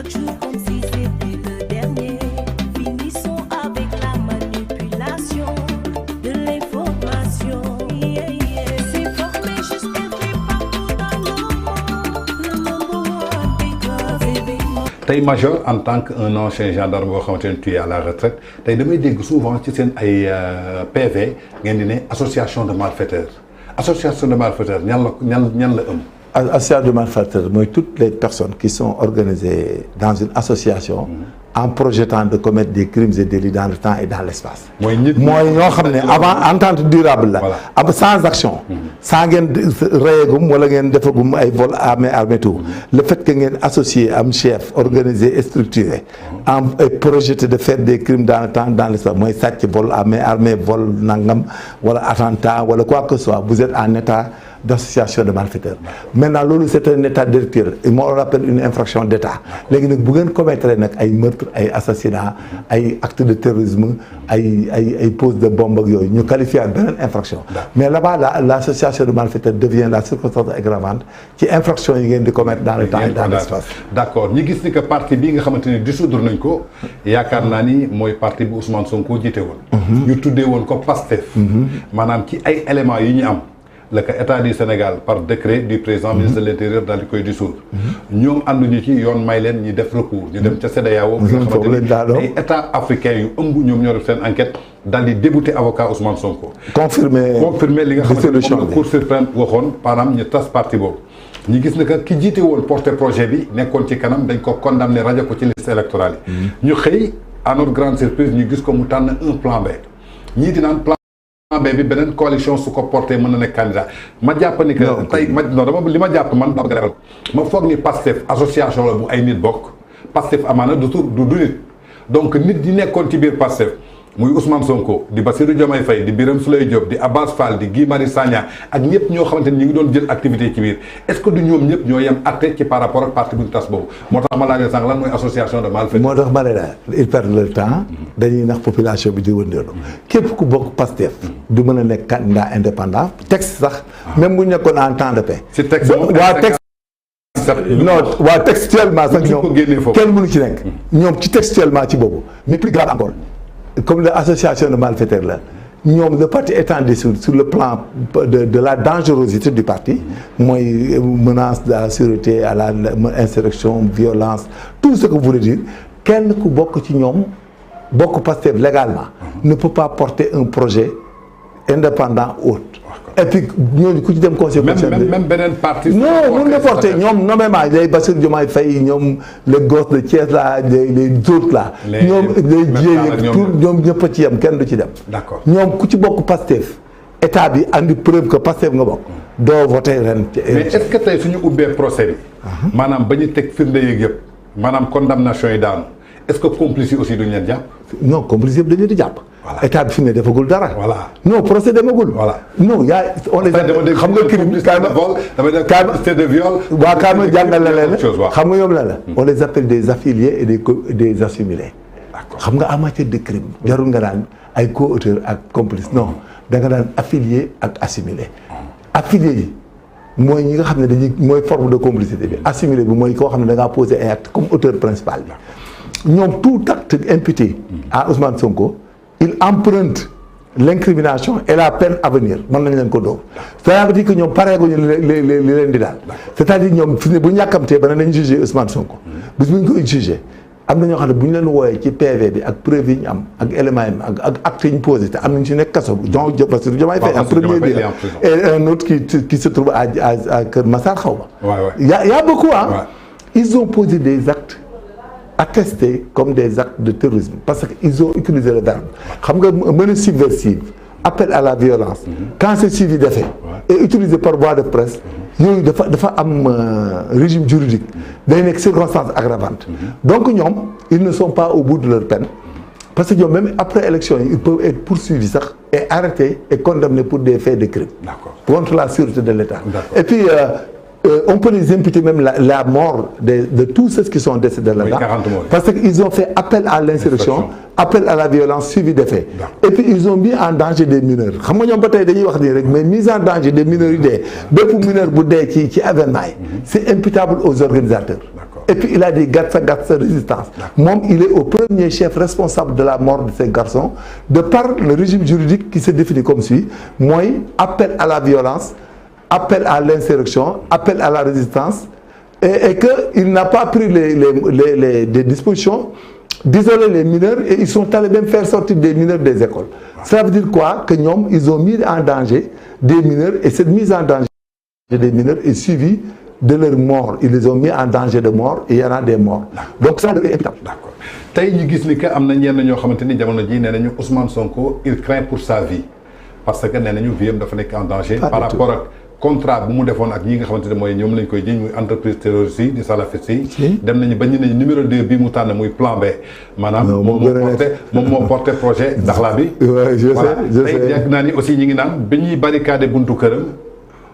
chaque jour comme si c'était le dernier. Finissons avec la manipulation de l'information. S'informer juste être partout dans le monde. Le number one des graves événements. tey Major en tant que un ancien gendarme boo xamante ne tu es à la retraite tey damay dégg souvent ci seen ay PV ngeen di ne association de malfaiteurs ñan la ëm. Association de malfaiteurs mooy toutes les personnes qui sont organisées dans une association en projetant de commettre des crimes et délits dans le temps et dans l'espace. mooy ñoo xam ne avant entente durable la. am sans action. sans ngeen reyegum wala ngeen defagum ay vol armé tout. le fait que ngeen associé am chef organisé et structuré. en projeté de faire des crimes dans le temps dans l'espace mooy sàcc vol armé vol nangam wala attentat wala quoi que ce soit vous êtes en état d'association de malfaiteurs. Maintenant loolu c'est un état délictueux on l'appelle une infraction d'état. léegi nag bu ngeen commettre nag ay meurtre ay assassinat ay acte de terrorisme ay pose de bombe ak yooyu ñu qualifier beneen infraction. mais là-bas l'association de malfaiteurs devient la circonstance aggravante ci infraction yi ngeen di commettre dans le temps et dans l'espace. d'accord ñu gis ni que parti bii nga xamante ni dissoudre nañ ko yaakaar naa ni mooy parti bu Ousmane Sonko jiite woon. ñu tuddee woon ko PASTEF. maanaam ci ay éléments yi ñu am. le état du Sénégal par décret du président ministre de l'intérieur daal di koy dissoudre. ñoom ànduñu ci yoon may leen ñi def recours ñu dem ca CEDEAO. nga xamante ni ay état africain yu ëmb ñoom ñoo def seen enquête daal di débouté avocat Ousmane Sonko. confirmer li nga xamante ni moom la Cour suprême waxoon maanaam ñu tas parti boobu. ñu gis ne que ki jiite woon porté projet bi nekkoon ci kanam dañ ko condamné rajo ko ci liste électorale yi. ñu xëy à notre grande surprise ñu gis ko mu tànn un plan B ñii di naan plan B bi beneen coalition su ko porté mën na nekk candidat ma jàpp ni que tey li ma jàpp man dama ko ma foog ni Pastef association la bu ay nit bokk Pastef amaana du nit donc nit ñi nekkoon ci biir Pastef muy Ousmane Sonko di Bassirou Diomaye Faye di Birame Souleye Diop di Abbas Fall di Guy Marius Sagna ak ñëpp ñoo xamante ni ñu ngi doon jël activité ci biir est-ce que du ñoom ñëpp ñoo yem atte ci par rapport ak parti bu ñu tas boobu moo tax ma laajee sànq lan mooy association de malfaiteurs. moo tax ma ne la ils perdent le temps dañuy nax population bi di wëndeelu képp ku bokk Pastef du mën a nekk candidat indépendant texte sax même bu ñu nekkoon en temps de paix. si texte waa texte non waa textuellement sax ñoom kenn mënu ci nekk ñoom ci textuellement ci boobu mais plus grave encore comme l'association de malfaiteurs là ñoom le parti étant dissous sur le plan de la dangerosité du parti mooy menace de la sûreté à la insurrection violence tout ce que vous voulez dire kenn ku bokk ci ñoom bokk Pastef légalement ne peut pas porter un projet indépendant autre et puis ñooñu ku ci dem conseil même beneen parti non mun na porter ñoom nommément les Bassirou Diomaye Faye ñoom les gosses de Thiès là les autres là ñoom les jiey tout ñoom ñëpp a ci yem kenn du ci dem d'accord ñoom ku ci bokk Pastef état bi andi preuve que Pastef nga bokk doo voter ren mais est-ce que tey suñu ubbee procès bi maanaam ba ñu teg firnde yeeg yëpp maanaam condamnation yi daanu est-ce que complice yi aussi duñ leen jàpp non complice yëpp dañu di jàpp état bi fi ne defagul dara. voilà non procès demagul. voilà non yaa on les xam nga crime kaay ma de viol. waa kaay ma jàngal la leen xam nga ñoom la on les appelle des affiliés et des assimilés. xam nga en matière de crime jarul nga daan ay co-auteur ak complice non da nga daan affilié ak assimilé. affilié yi mooy ñi nga xam ne dañuy mooy forme de complicité bi assimilé bi mooy koo xam ne da ngaa posé ay acte comme auteur principal bi ñoom tout acte imputé à Ousmane Sonko. il emprunte l'incrimination et la peine à venir mën nañ leen ko dóor ça veut dire que ñoom pareeguñu li leen di daal c'est-à-dire ñoom fi ne bu ñu yàkkamtee ba ne nañ jugé Ousmane Sonko bis bu ñu koy jugé am na ñoo xam ne bu ñu leen wooyee ci PV bi ak preuve yi ñu am ak éléments yi ak acte yi ñu posé te am nañ ci nekk kaso donc Bassirou Diomaye Faye en premier bi et un autre qui se trouve à Kër Massar xaw ma y a beaucoup ils ont posé des actes attestés comme des actes de terrorisme parce qu'ils ont utilisé le verbe xam nga menace subversive appel à la violence quand c'est suivi d'effet et utilisé par voie de presse yooyu dafa am régime juridique day nekk circonstance aggravante donc ñoom ils ne sont pas au bout de leur peine parce que ñoom même après élection yi ils peuvent être poursuivis sax et arrêtés et condamnés pour des faits de crime contre la sûreté de l'État et puis on peut les imputer même la mort de tous ceux qui sont décédés là-dedans parce qu'ils ont fait appel à l'insurrection appel à la violence suivi des faits et puis ils ont mis en danger des mineurs xam nga ñoom ba tey dañuy wax nii rek mais mise en danger des mineurs yi dee bépp mineur bu dee ci événement yi c'est imputable aux organisateurs Et puis il a dit gatsa résistance. Moom il est au premier chef responsable de la mort de ces garçons de par le régime juridique qui se définit comme suit mooy appel à la violence, appel à l'insurrection, appel à la résistance et que il n'a pas pris des dispositions d'isoler les mineurs et ils sont allés même faire sortir des mineurs des écoles. Ça veut dire quoi? Que ñoom ils ont mis en danger des mineurs et cette mise en danger des mineurs est suivie de leur mort. Ils les ont mis en danger de mort et il y en a des morts. Donc ça devient imputable. D'accord. Tey ñu gis ni que am na ñenn ñoo xamante ni jamono ji nee nañu Ousmane Sonko il craint pour sa vie parce que nee nañu vie am dafa nekk en danger par rapport ak contrat bu mu defoon ak ñi nga xamante ne mooy ñoom lañ koy jiñ muy entreprise terroriste yi di salafiste yi dem nañu ba ñu ne numéro 2 bi mu tànn muy plan B maanaam moom moo porté projet Dakhla bi voilà tey yàgg naa ni aussi ñi ngi naan ba ñuy barricade buntu këram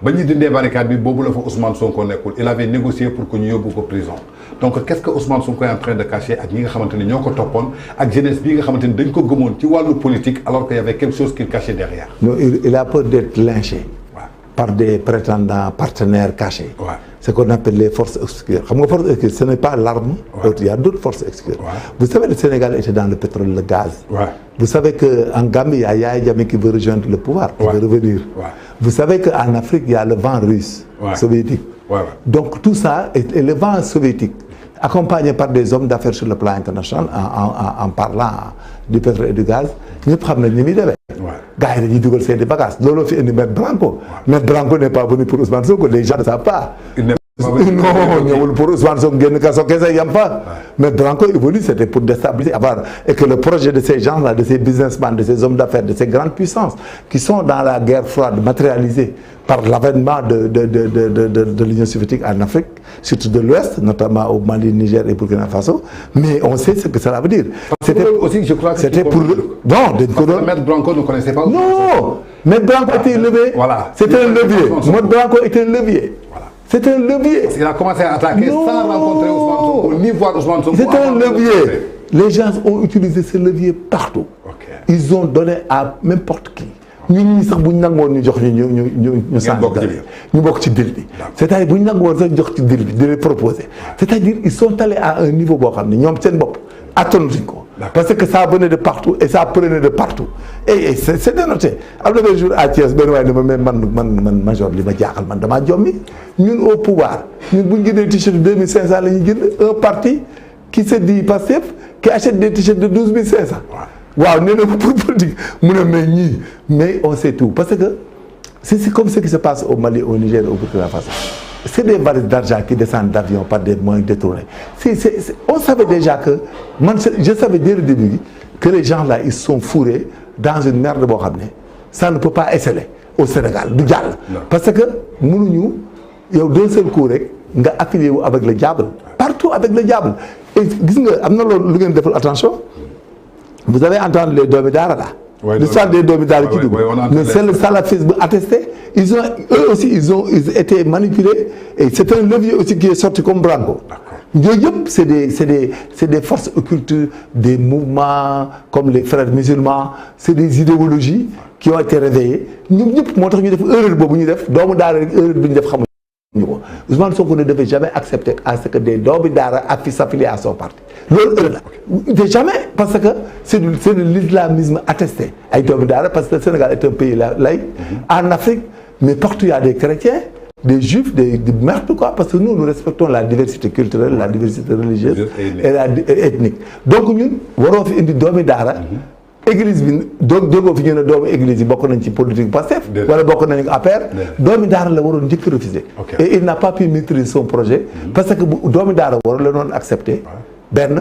ba ñu dindee barricade bi boobu la fa Ousmane Sonko nekkul il avait négocié pour que ñu yóbbu ko prison donc qu'est-ce que Ousmane Sonko est en train de cacher ak ñi nga xamante ni ñoo ko toppoon ak jeunesse bii nga xamante ni dañ ko gëmoon ci wàllu politique alors qu'il y avait quelque chose qu'il cachait derrière. Non, il a peur d'être lynché par des prétendants partenaires cachés. Ouais. Ce qu'on appelle les forces obscures. Forces obscures, ce n'est pas l'arme, il y a d'autres forces obscures. Ouais. Vous savez, le Sénégal était dans le pétrole, le gaz. Ouais. Vous savez qu'en Gambie, il y a Yahya Jammeh qui veut rejoindre le pouvoir, qui veut revenir. Ouais. Vous savez qu'en Afrique, il y a le vent russe, soviétique. Ouais. Donc tout ça, et le vent soviétique, accompagné par des hommes d'affaires sur le plan international, en parlant du pétrole et du gaz, nous prenons le niveau. Gars, ils disent que c'est des bagages. Lolo fait une Maître Branco. Maître Branco n'est pas venu pour Ousmane Sonko, les gens ne savent pas. Non, pour Ousmane Sonko, il n'y a pas. Maître Branco est venu, c'était pour déstabiliser. Et que le projet de ces gens-là, de ces businessmen, de ces hommes d'affaires, de ces grandes puissances, qui sont dans la guerre froide, matérialisée par l'avènement de l'Union soviétique en Afrique, surtout de l'Ouest, notamment au Mali, Niger et Burkina Faso. Mais on sait ce que cela veut dire. C'était aussi, je crois que c'était pour le... Non, Maître Branco ne connaissait pas. Non, Maître Branco était levé. Voilà. C'était un levier. Maître Branco était un levier. Voilà. C'était un levier. Il a commencé à attaquer sans rencontrer Ousmane Sonko, ni voir Ousmane Sonko. C'était un levier. Les gens ont utilisé ce levier partout. Okay. Ils ont donné à n'importe qui. ñun ñi sax bu ñu nangoon ñu jox ñu sant ñu bokk ci deal bi c'est-à-dire bu ñu nangoon sax jox ci deal bi di leen proposer c'est-à-dire ils sont allés à un niveau boo xam ne ñoom seen bopp attanatuñ ko parce que ça venait de partout et ça prenait de partout et c'est dénoté am na benn jour à Thiès benn waaye ne ma mais man major li ma jaaxal man damaa jommi ñun au pouvoir ñun bu ñu jëndee t-shirt 2500 la ñuy jënd un parti qui se dit Pastef qui achète des t-shirts de 12500 waaw nee na pour politique mu ne mais on sait tout parce que c'est comme ce qui se passe au Mali, au Niger, au Burkina Faso. C'est des valises d'argent qui descendent d'avion par des moyens détournés. On savait déjà que, je savais dès le début que les gens là ils sont fourrés dans une merde boo xam ne ça ne peut pas exceller au Sénégal du jàll. Parce que mënuñu yow d'un seul coup rek nga affilié wu avec le diable partout avec le diable et gis nga am na loolu lu ngeen defal attention. Vous avez entendu les doomi daara là. L'histoire des doomi daara qui mais c'est le salafisme attesté. Eux aussi ils étaient manipulés et c'est un levier aussi qui est sorti comme Branco. Yooyu yëpp c'est des forces occultes, des mouvements comme les frères musulmans, c'est des idéologies qui ont été réveillées. ñoom ñëpp moo tax ñu def erreur boobu ñu def doomu daara rek erreur bi ñu def xamuñu ko. Ousmane Sonko ne devait jamais accepter à ce que des doomi daara s'affilient à son parti. loolu heure la jamais parce que c'est de l'islamisme attesté ay doomi daara parce que le Sénégal est un pays laïque en Afrique mais partout il y a des chrétiens des juifs des n'importe quoi parce que nous respectons la diversité culturelle la diversité religieuse et ethnique donc ñun waroo fi indi doomi daara église bi doogoo fi ñu ne doomu église yi bokk nañ ci politique Pastef wala bokk nañ APR doomi daara la waroon njëkk refuser et il n'a pas pu maîtriser son projet parce que bu doomi daara waroon la noon accepter benn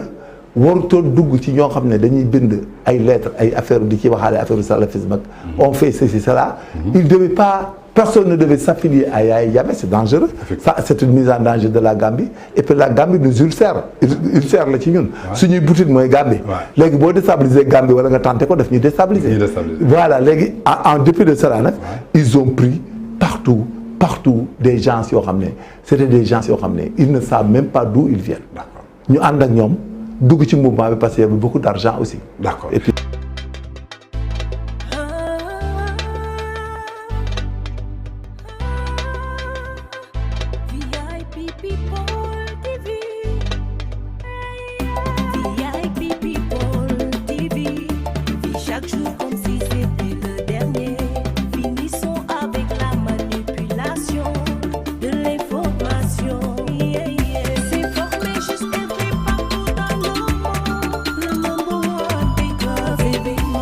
warutoon dugg ci ñoo xam ne dañuy bind ay lettres ay affaires di ci waxaale affaire salafisme ak on fait ceci cela il devait pas personne ne devait s'affilier à Yahya Jammeh c'est dangereux ça c'est une mise en danger de la Gambie et puis la Gambie nous ulcère la ci ñun suñuy boutique mooy Gambie léegi boo déstabiliser Gambie wala nga tenté ko daf ñuy déstabiliser voilà léegi en dépit de cela nag ils ont pris partout des gens yoo xam ne c'était des gens yoo xam ne ils ne savent même pas d'où ils viennent ñu ànd ak ñoom dugg ci mouvement bi parce qu'il y avait beaucoup d'argent aussi. D'accord. Et puis